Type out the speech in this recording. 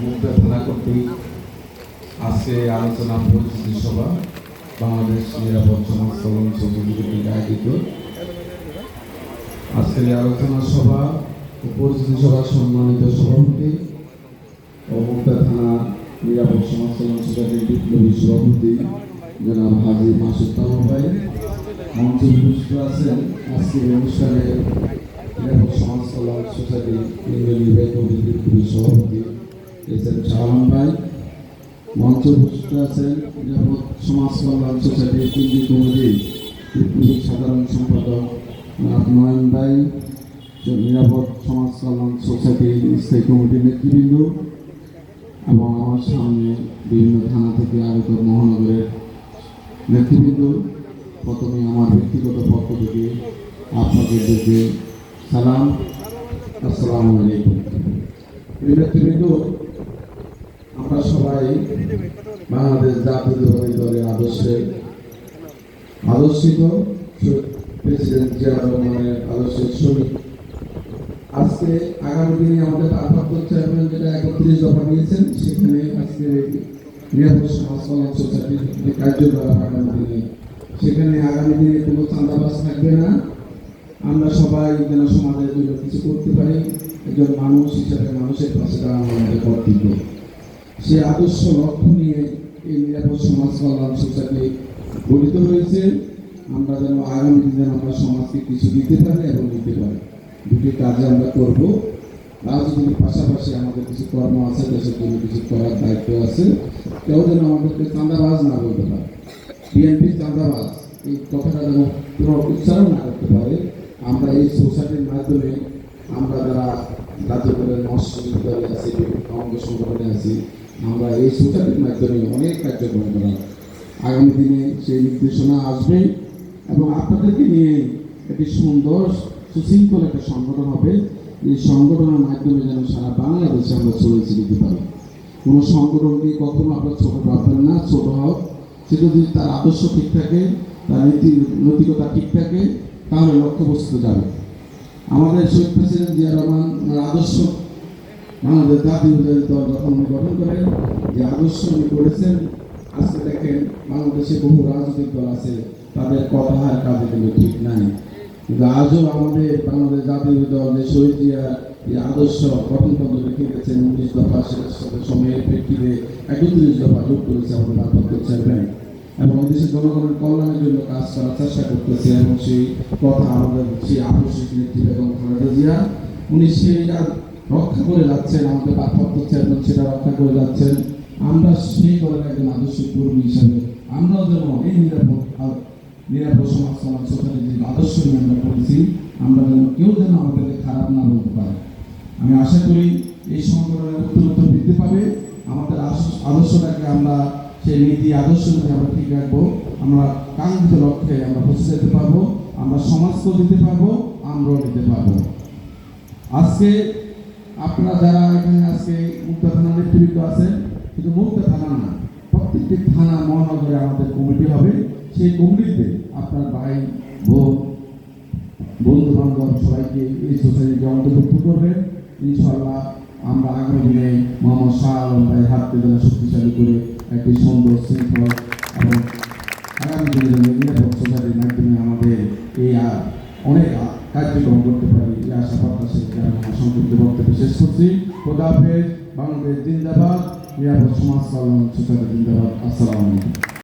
মুক্তা থানা কর্তৃক আজকে আলোচনা পরিচিতি সভা বাংলাদেশ নিরাপদ সমাজ কল্যাণ সমিতি কর্তৃক আয়োজিত আজকের আলোচনা সভা ও পরিচিতি সভার সম্মানিত সভাপতি ও মুক্তা থানা নিরাপদ সমাজ কল্যাণ সোসাইটির বিপ্লবী সভাপতি জনাব হাজি মাসুদ তালু ভাই, মঞ্চে উপস্থিত আছেন আজকের অনুষ্ঠানে নিরাপদ সমাজ কল্যাণ সোসাইটির কেন্দ্রীয় নির্বাহী কমিটির বিপ্লবী সভাপতি এস.এম. শাহ আলম ভাই, মঞ্চে উপস্থিত আছেন নিরাপদ সমাজ কল্যাণ সোসাইটির কেন্দ্রীয় কমিটির বিপ্লবী সাধারণ সম্পাদক নয়ন ভাই, নিরাপদ সমাজ কল্যাণ সোসাইটির স্থায়ী কমিটির নেতৃবৃন্দ এবং আমার সামনে বিভিন্ন থানা থেকে আগত মহানগরের নেতৃবৃন্দ। প্রথমে আমার ব্যক্তিগত পক্ষ থেকে আপনাদেরকে সালাম, আসসালামু আলাইকুম। নেতৃবৃন্দ, আমরা সবাই বাংলাদেশ জাতীয়তাবাদী দলের আদর্শিত প্রেসিডেন্ট জিয়া রহমানের আদর্শের শ্রমিক। আজকে আগামী দিনে আমাদের ভারপ্রাপ্ত চেয়ারম্যান যেটা 31 দফা নিয়েছেন, সেখানে আজকে নিরাপদ সমাজ কল্যাণ সোসাইটির যে কার্যকলাপ আগামী দিনে, সেখানে আগামী দিনে কোনো চাঁদাবাজ থাকবে না। আমরা সবাই যেন সমাজের জন্য কিছু করতে পারি, একজন মানুষ হিসাবে মানুষের পাশে দাঁড়ানো আমাদের কর্তব্য। সে আদর্শ লক্ষ্য নিয়ে এই নিরাপদ সমাজ কল্যাণ সোসাইটি গঠিত হয়েছে। আমরা যেন আগামী দিনে আমরা সমাজকে কিছু দিতে পারি এবং দিতে পারি, দুটি কাজে আমরা করব। রাজনীতির পাশাপাশি আমাদের কিছু কর্ম আছে, দেশের জন্য কিছু করার দায়িত্ব আছে। কেউ যেন আমাদেরকে চাঁদাবাজ না বলতে পারে, বিএনপি চাঁদাবাজ এই কথাটা যেন কোনো উচ্চারণ না করতে পারে। আমরা এই সোসাইটির মাধ্যমে আমরা যারা জাতীয় দলের মহাসচিব দলে আছি, অঙ্গ সংগঠনে আছি, আমরা এই সোসাইটির মাধ্যমে অনেক কার্যক্রম করা। আগামী দিনে সেই নির্দেশনা আসবে এবং আপনাদেরকে নিয়ে একটি সুন্দর সুশৃঙ্খল একটা সংগঠন হবে। এই সংগঠনের মাধ্যমে যেন সারা বাংলাদেশে আমরা চলেছি দিতে পারি। কোনো সংগঠনকে কখনো আপনার ছোট ভাববেন না, ছোট হোক, সে যদি তার আদর্শ ঠিক থাকে, তার নৈতিকতা ঠিক থাকে, তাহলে লক্ষ্যবস্তু যাবে। আমাদের শহীদ প্রেসিডেন্ট জিয়া রহমান আদর্শ বাংলাদেশ জাতীয়তাবাদী দল যখন উনি গঠন করেন, যে আদর্শ উনি করেছেন, আজকে দেখেন বাংলাদেশে বহু রাজনৈতিক দল আছে, তাদের কথা আর কাজে কিন্তু ঠিক নাই। কিন্তু আজও আমাদের বাংলাদেশ জাতীয় দল যে শহীদ জিয়া এই আদর্শ গঠনতন্ত্র রেখে গেছেন 19 দফা, সেটার সাথে সময়ের প্রেক্ষিতে 31 দফা যোগ করেছে আমাদের ভারপ্রাপ্ত চেয়ারম্যান, এবং দেশের জনগণের কল্যাণের জন্য কাজ করার চেষ্টা করতেছে। এবং সেই কথা আমাদের সেই আদর্শিক নেত্রী এবং খালেদা জিয়া, উনি সেইটা রক্ষা করে যাচ্ছেন, আমাদের ভারপ্রাপ্ত চেয়ারম্যান সেটা রক্ষা করে যাচ্ছেন। আমরা সেই দলের একজন আদর্শিক কর্মী হিসাবে আমরাও যেন এই নিরাপদ সমাজ কল্যাণ সোসাইটির যে আদর্শ নিয়ে আমরা করেছি, আমরা যেন কেউ যেন আমাদেরকে খারাপ না বলতে পারে। আমি আশা করি এই সংগঠনের উত্তরোত্তর বৃদ্ধি পাবে। আমাদের আদর্শটাকে আমরা সেই নীতি আদর্শটাকে আমরা ঠিক রাখবো। আমরা কাঙ্ক্ষিত লক্ষ্যে আমরা পৌঁছে যেতে পারবো, আমরা সমাজকেও দিতে পারবো, আমরাও দিতে পারবো। আজকে আপনারা যারা এখানে আজকে মুক্তা থানার নেতৃবৃন্দ আছে, শুধু মুক্তা থানা না, প্রত্যেকটি থানা মহানগরে আমাদের কমিটি হবে। সেই কমিটিতে আপনার ভাই বোন বন্ধু বান্ধব সবাইকে এই সোসাইটিতে অন্তর্ভুক্ত করবেন। ইনশাআল্লাহ আমরা আগামী দিনে মোহাম্মদ শাহ আলম ভাই হাতকে যেন শক্তিশালী করে একটি সুন্দর শৃঙ্খল এবং আগামী দিনে নিরাপদ সোসাইটির মাধ্যমে আমাদের এই অনেক কার্যক্রম করতে পারি, এই আশা প্রত্যাশা আমার সংক্ষিপ্ত বক্তব্য শেষ করছি। খোদা হাফেজ। বাংলাদেশ জিন্দাবাদ, নিরাপদ সমাজ কল্যাণ সোসাইটি জিন্দাবাদ।